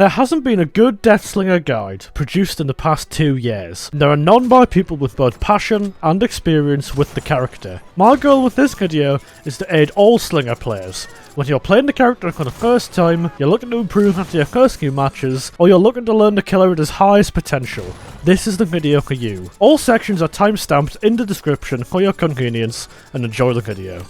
There hasn't been a good Deathslinger guide produced in the past 2 years, and there are none by people with both passion and experience with the character. My goal with this video is to aid all Slinger players. Whether you're playing the character for the first time, you're looking to improve after your first few matches, or you're looking to learn the killer at his highest potential, this is the video for you. All sections are timestamped in the description for your convenience, and enjoy the video.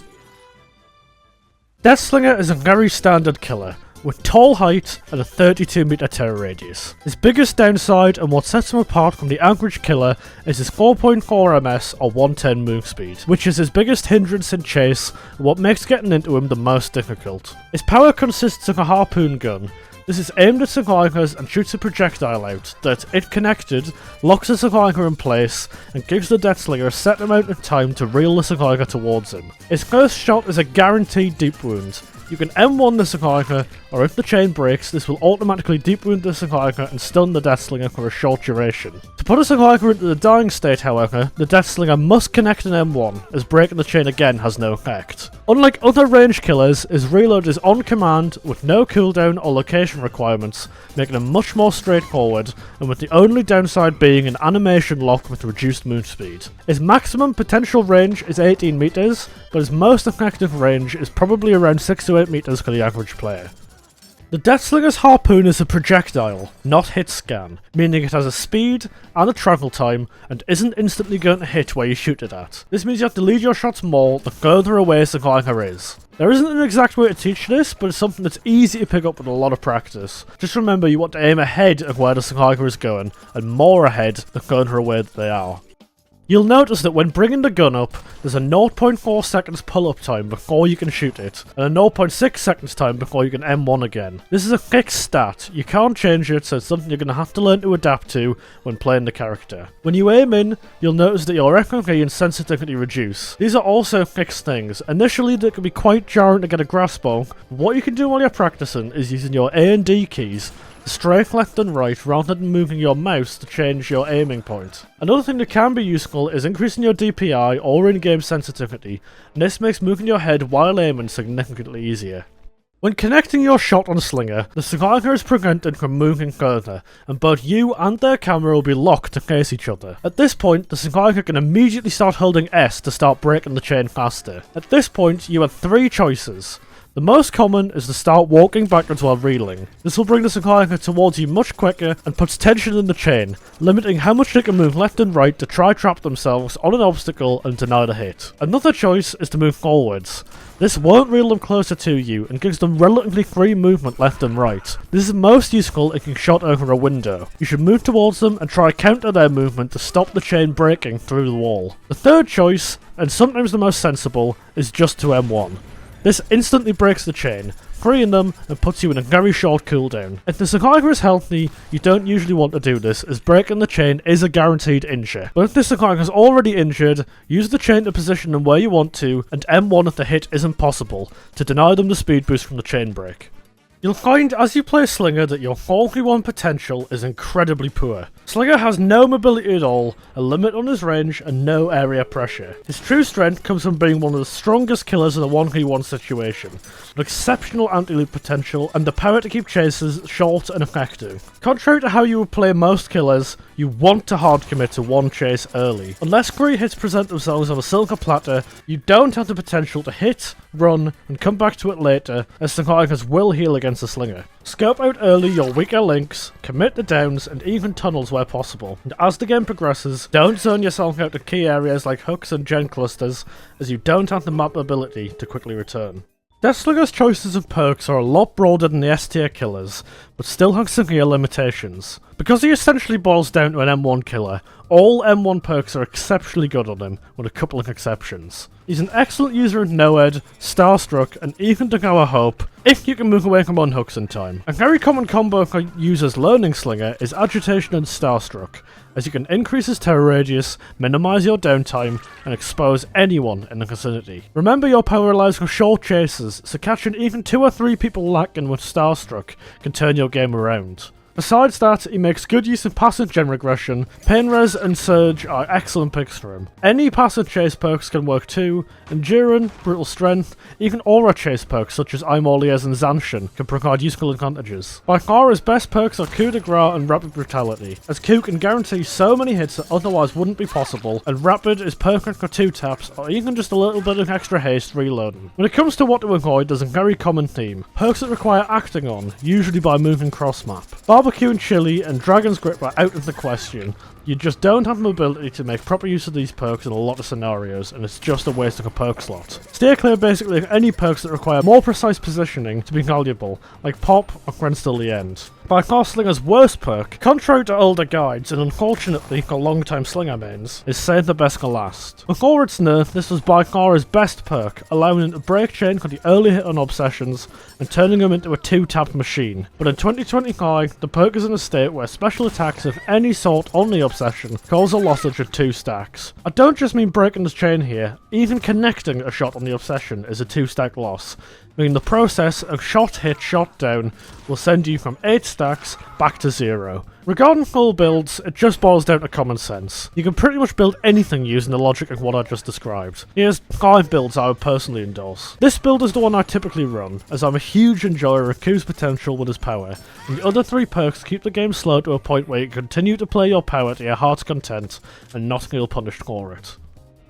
Deathslinger is a very standard killer, with tall height and a 32 meter terror radius. His biggest downside and what sets him apart from the average killer is his 4.4 ms or 110 move speed, which is his biggest hindrance in chase and what makes getting into him the most difficult. His power consists of a harpoon gun. This is aimed at Slingers and shoots a projectile out that, if connected, locks the Slinger in place and gives the Deathslinger a set amount of time to reel the Slinger towards him. His first shot is a guaranteed deep wound. You can M1 the Slinger, or if the chain breaks, this will automatically deep wound the Slinger and stun the Deathslinger for a short duration. To put a Slinger into the dying state, however, the Deathslinger must connect an M1, as breaking the chain again has no effect. Unlike other range killers, his reload is on command with no cooldown or location requirements, making him much more straightforward, and with the only downside being an animation lock with reduced move speed. His maximum potential range is 18 meters, but his most effective range is probably around 6 to 8 meters for the average player. The Deathslinger's harpoon is a projectile, not hit scan, meaning it has a speed and a travel time and isn't instantly going to hit where you shoot it at. This means you have to lead your shots more the further away Slinger is. There isn't an exact way to teach this, but it's something that's easy to pick up with a lot of practice. Just remember you want to aim ahead of where the Slinger is going, and more ahead the further away that they are. You'll notice that when bringing the gun up, there's a 0.4 seconds pull-up time before you can shoot it, and a 0.6 seconds time before you can M1 again. This is a fixed stat, you can't change it, so it's something you're going to have to learn to adapt to when playing the character. When you aim in, you'll notice that your FMV and sensitivity reduce. These are also fixed things. Initially they can be quite jarring to get a grasp on, but what you can do while you're practicing is using your A and D keys to strafe left and right rather than moving your mouse to change your aiming point. Another thing that can be useful is increasing your DPI or in-game sensitivity, and this makes moving your head while aiming significantly easier. When connecting your shot on Slinger, the Slinger is prevented from moving further, and both you and their camera will be locked to face each other. At this point, the Slinger can immediately start holding S to start breaking the chain faster. At this point, you have 3 choices. The most common is to start walking backwards while reeling. This will bring the Slinger towards you much quicker and puts tension in the chain, limiting how much they can move left and right to try trap themselves on an obstacle and deny the hit. Another choice is to move forwards. This won't reel them closer to you and gives them relatively free movement left and right. This is most useful if you shot over a window. You should move towards them and try counter their movement to stop the chain breaking through the wall. The third choice, and sometimes the most sensible, is just to M1. This instantly breaks the chain, freeing them and puts you in a very short cooldown. If the Slinger is healthy, you don't usually want to do this, as breaking the chain is a guaranteed injure. But if the Slinger is already injured, use the chain to position them where you want to, and M1 if the hit isn't possible, to deny them the speed boost from the chain break. You'll find as you play Slinger that your 4v1 potential is incredibly poor. Slinger has no mobility at all, a limit on his range, and no area pressure. His true strength comes from being one of the strongest killers in a 1v1 situation, with exceptional anti-loop potential and the power to keep chases short and effective. Contrary to how you would play most killers, you want to hard commit to one chase early. Unless great hits present themselves on a silver platter, you don't have the potential to hit, run, and come back to it later, as Slingers will heal against the Slinger. Scope out early your weaker links, commit the downs, and even tunnels where possible. And as the game progresses, don't zone yourself out to key areas like hooks and gen clusters, as you don't have the map ability to quickly return. Deathslinger's choices of perks are a lot broader than the S tier killers, but still have severe limitations. Because he essentially boils down to an M1 killer, all M1 perks are exceptionally good on him, with a couple of exceptions. He's an excellent user in No-Ed, Starstruck, and even Tower Hope, if you can move away from unhooks in time. A very common combo for users learning Slinger is Agitation and Starstruck, as you can increase his terror radius, minimize your downtime, and expose anyone in the vicinity. Remember your power relies on short chases, so catching even 2 or 3 people lacking with Starstruck can turn your game around. Besides that, he makes good use of passive gen regression. Pain Res and Surge are excellent picks for him. Any passive chase perks can work too. Endurance, Brutal Strength, even aura chase perks such as Imoliez and Zanshin can provide useful advantages. By far his best perks are Coup de Grace and Rapid Brutality, as Coup can guarantee so many hits that otherwise wouldn't be possible, and Rapid is perfect for 2 taps or even just a little bit of extra haste reloading. When it comes to what to avoid, there's a very common theme. Perks that require acting on, usually by moving cross map. Barbecue and Chili and Dragon's Grip are out of the question. You just don't have the ability to make proper use of these perks in a lot of scenarios, and it's just a waste of a perk slot. Steer clear basically of any perks that require more precise positioning to be valuable, like Pop or Grants Till the End. By far Slinger's worst perk, contrary to older guides and unfortunately for long-time Slinger mains, is Save the Best for Last. Before its nerf, this was by far his best perk, allowing him to break chain for the early hit on obsessions and turning him into a 2-tap machine. But in 2025, the perk is in a state where special attacks of any sort on the obsession cause a lossage of 2 stacks. I don't just mean breaking the chain here, even connecting a shot on the obsession is a 2-stack loss, meaning the process of shot hit shot down will send you from 8 stacks back to 0. Regarding full builds, it just boils down to common sense. You can pretty much build anything using the logic of what I just described. Here's 5 builds I would personally endorse. This build is the one I typically run, as I'm a huge enjoyer of Q's potential with his power, and the other 3 perks keep the game slow to a point where you can continue to play your power to your heart's content and not feel punished for it.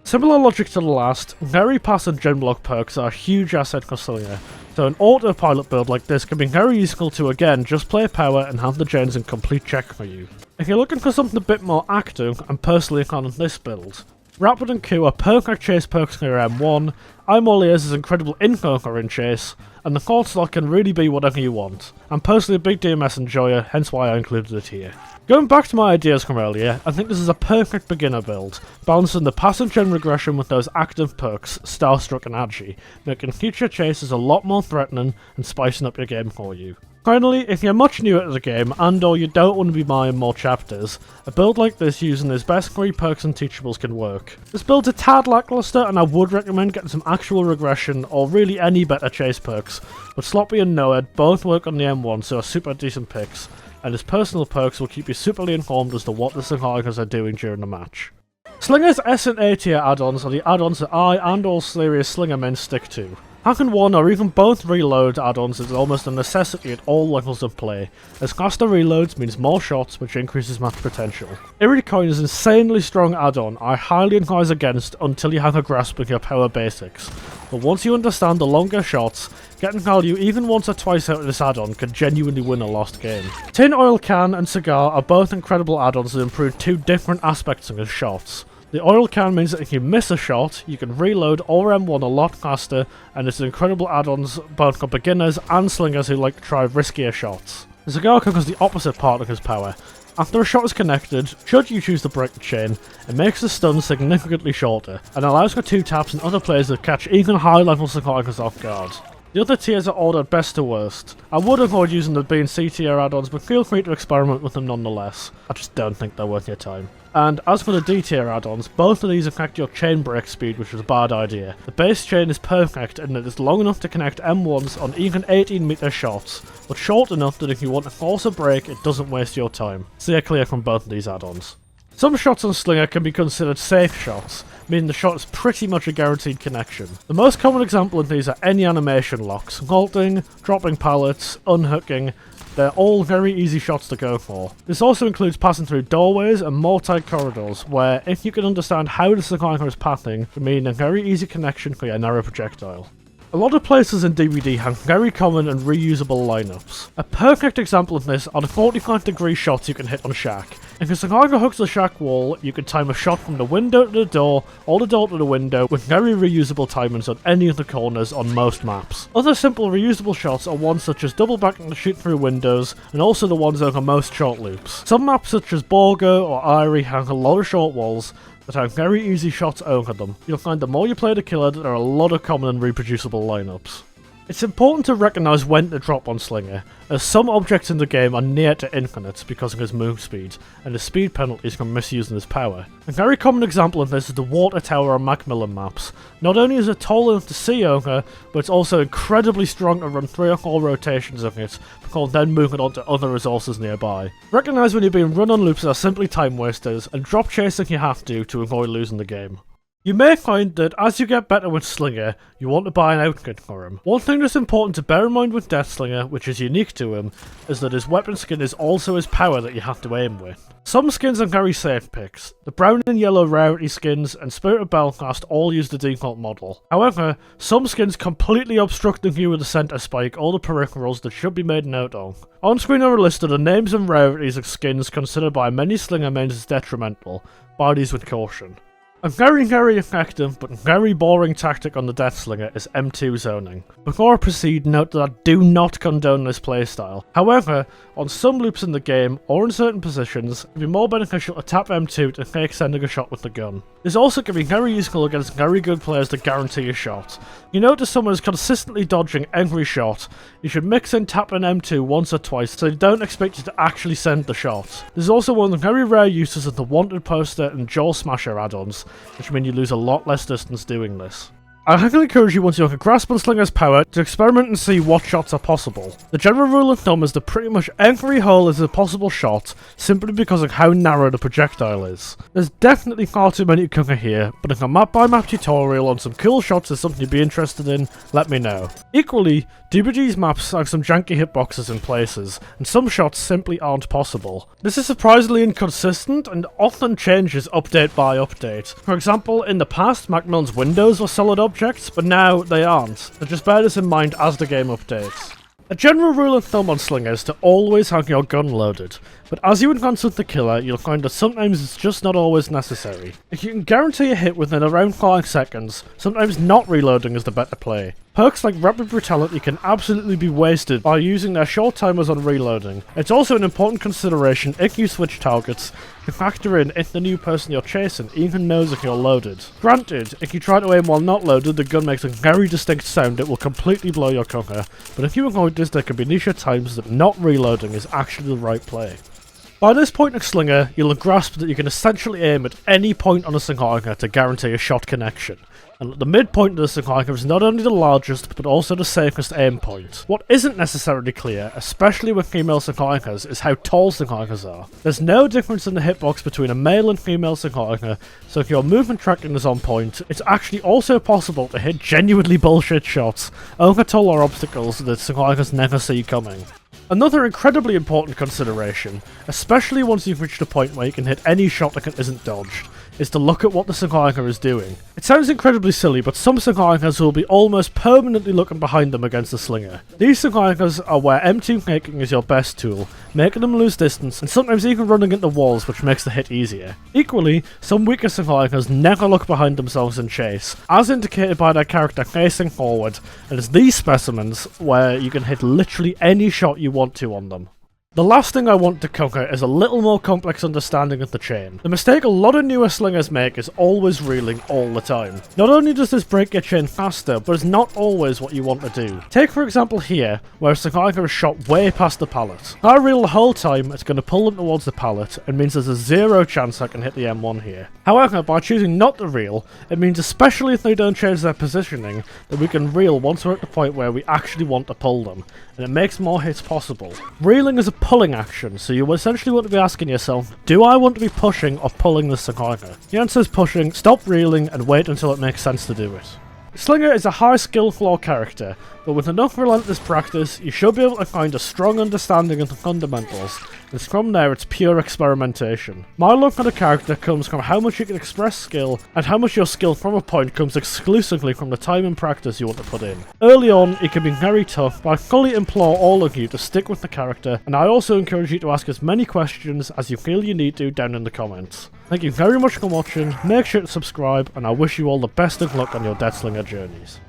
Similar logic to the last, very passive gen block perks are a huge asset for Slinger, so an autopilot build like this can be very useful to again just play power and have the gens in complete check for you. If you're looking for something a bit more active, I'm personally a fan of this build. Rapid and Q are perfect chase perks for your M1, Imoliez is incredible info for in chase, and the 4th slot can really be whatever you want. I'm personally a big DMS enjoyer, hence why I included it here. Going back to my ideas from earlier, I think this is a perfect beginner build, balancing the passive gen regression with those active perks, Starstruck and Agi, making future chases a lot more threatening and spicing up your game for you. Finally, if you're much newer to the game and or you don't want to be buying more chapters, a build like this using his best 3 perks and teachables can work. This build's a tad lackluster and I would recommend getting some actual regression or really any better chase perks, but Sloppy and Noed both work on the M1 so are super decent picks, and his personal perks will keep you superly informed as to what the survivors are doing during the match. Slinger's S and A tier add-ons are the add-ons that I and all serious Slinger men stick to. Having one or even both reload add-ons is almost a necessity at all levels of play, as faster reloads means more shots which increases match potential. Coin is an insanely strong add-on I highly advise against until you have a grasp of your power basics, but once you understand the longer shots, getting value even once or twice out of this add-on can genuinely win a lost game. Tin Oil Can and Cigar are both incredible add-ons that improve 2 different aspects of his shots. The oil can means that if you miss a shot, you can reload or M1 a lot faster, and it's incredible add-ons both for beginners and slingers who like to try riskier shots. The cigar covers the opposite part of his power. After a shot is connected, should you choose to break the chain, it makes the stun significantly shorter, and allows for 2 taps and other players to catch even high-level survivors off guard. The other tiers are ordered best to worst. I would avoid using the B and C tier add-ons, but feel free to experiment with them nonetheless. I just don't think they're worth your time. And as for the D tier add-ons, both of these affect your chain break speed, which is a bad idea. The base chain is perfect in that it's long enough to connect M1s on even 18-meter shots, but short enough that if you want to force a break, it doesn't waste your time. Steer clear from both of these add-ons. Some shots on Slinger can be considered safe shots, meaning the shot is pretty much a guaranteed connection. The most common example of these are any animation locks, vaulting, dropping pallets, unhooking. They're all very easy shots to go for. This also includes passing through doorways and multi-corridors, where if you can understand how the survivor is pathing, it can mean a very easy connection for your narrow projectile. A lot of places in DBD have very common and reusable lineups. A perfect example of this are the 45-degree shots you can hit on Shack. If your survivor hooks the Shack wall, you can time a shot from the window to the door, or the door to the window, with very reusable timings on any of the corners on most maps. Other simple reusable shots are ones such as double backing to shoot through windows, and also the ones over most short loops. Some maps such as Borgo or Irie have a lot of short walls, that have very easy shots over them. You'll find the more you play the killer, that there are a lot of common and reproducible lineups. It's important to recognise when to drop on Slinger, as some objects in the game are near to infinite because of his move speed, and his speed penalties from misusing his power. A very common example of this is the water tower on Macmillan maps. Not only is it tall enough to see Ogre, but it's also incredibly strong to run 3 or 4 rotations of it, before then moving on to other resources nearby. Recognise when you're being run on loops are simply time wasters, and drop chasing you have to avoid losing the game. You may find that as you get better with Slinger, you want to buy an outfit for him. One thing that's important to bear in mind with Deathslinger, which is unique to him, is that his weapon skin is also his power that you have to aim with. Some skins are very safe picks. The brown and yellow rarity skins and Spirit of Belfast all use the default model. However, some skins completely obstruct the view of the center spike or the peripherals that should be made note of. On screen are listed the names and rarities of skins considered by many Slinger mains as detrimental. Buy these with caution. A very effective but very boring tactic on the Deathslinger is M2 zoning. Before I proceed, note that I do not condone this playstyle. However, on some loops in the game, or in certain positions, it can be more beneficial to tap M2 to fake sending a shot with the gun. This also can be very useful against very good players to guarantee a shot. You notice someone is consistently dodging every shot, you should mix in tapping M2 once or twice so they don't expect you to actually send the shot. This is also one of the very rare uses of the Wanted Poster and Jaw Smasher add-ons, which mean you lose a lot less distance doing this. I highly encourage you once you have a grasp on Slinger's power to experiment and see what shots are possible. The general rule of thumb is that pretty much every hole is a possible shot simply because of how narrow the projectile is. There's definitely far too many to cover here, but if a map by map tutorial on some cool shots is something you'd be interested in, let me know. Equally, DBG's maps have some janky hitboxes in places, and some shots simply aren't possible. This is surprisingly inconsistent and often changes update by update. For example, in the past Macmillan's windows were solid objects, but now they aren't, so just bear this in mind as the game updates. A general rule of thumb on Slinger is to always have your gun loaded, but as you advance with the killer, you'll find that sometimes it's just not always necessary. If you can guarantee a hit within around 5 seconds, sometimes not reloading is the better play. Perks like Rapid Brutality can absolutely be wasted by using their short timers on reloading. It's also an important consideration if you switch targets to factor in if the new person you're chasing even knows if you're loaded. Granted, if you try to aim while not loaded, the gun makes a very distinct sound that will completely blow your cover, but if you avoid this, there can be niche times that not reloading is actually the right play. By this point of Slinger, you'll have grasped that you can essentially aim at any point on a Slinger to guarantee a shot connection. And the midpoint of the Slinger is not only the largest, but also the safest aim point. What isn't necessarily clear, especially with female Slingers, is how tall Slingers are. There's no difference in the hitbox between a male and female Slinger, so if your movement tracking is on point, it's actually also possible to hit genuinely bullshit shots over taller obstacles that Slingers never see coming. Another incredibly important consideration, especially once you've reached a point where you can hit any shot that isn't dodged, is to look at what the Slinger is doing. It sounds incredibly silly, but some Slingers will be almost permanently looking behind them against the Slinger. These Slingers are where M2 faking is your best tool, making them lose distance and sometimes even running into walls, which makes the hit easier. Equally, some weaker Slingers never look behind themselves and chase, as indicated by their character facing forward, and it's these specimens where you can hit literally any shot you want to on them. The last thing I want to cover is a little more complex understanding of the chain. The mistake a lot of newer Slingers make is always reeling all the time. Not only does this break your chain faster, but it's not always what you want to do. Take for example here, where a Slinger is shot way past the pallet. If I reel the whole time, it's going to pull them towards the pallet, and means there's a 0 chance I can hit the M1 here. However, by choosing not to reel, it means especially if they don't change their positioning, that we can reel once we're at the point where we actually want to pull them, and it makes more hits possible. Reeling is a pulling action, so you essentially want to be asking yourself, do I want to be pushing or pulling the Slinger? The answer is pushing, stop reeling, and wait until it makes sense to do it. Slinger is a high skill floor character, but with enough relentless practice, you should be able to find a strong understanding of the fundamentals, and from there it's pure experimentation. My love for the character comes from how much you can express skill, and how much your skill from a point comes exclusively from the time and practice you want to put in. Early on, it can be very tough, but I fully implore all of you to stick with the character, and I also encourage you to ask as many questions as you feel you need to down in the comments. Thank you very much for watching, make sure to subscribe, and I wish you all the best of luck on your Deathslinger journeys.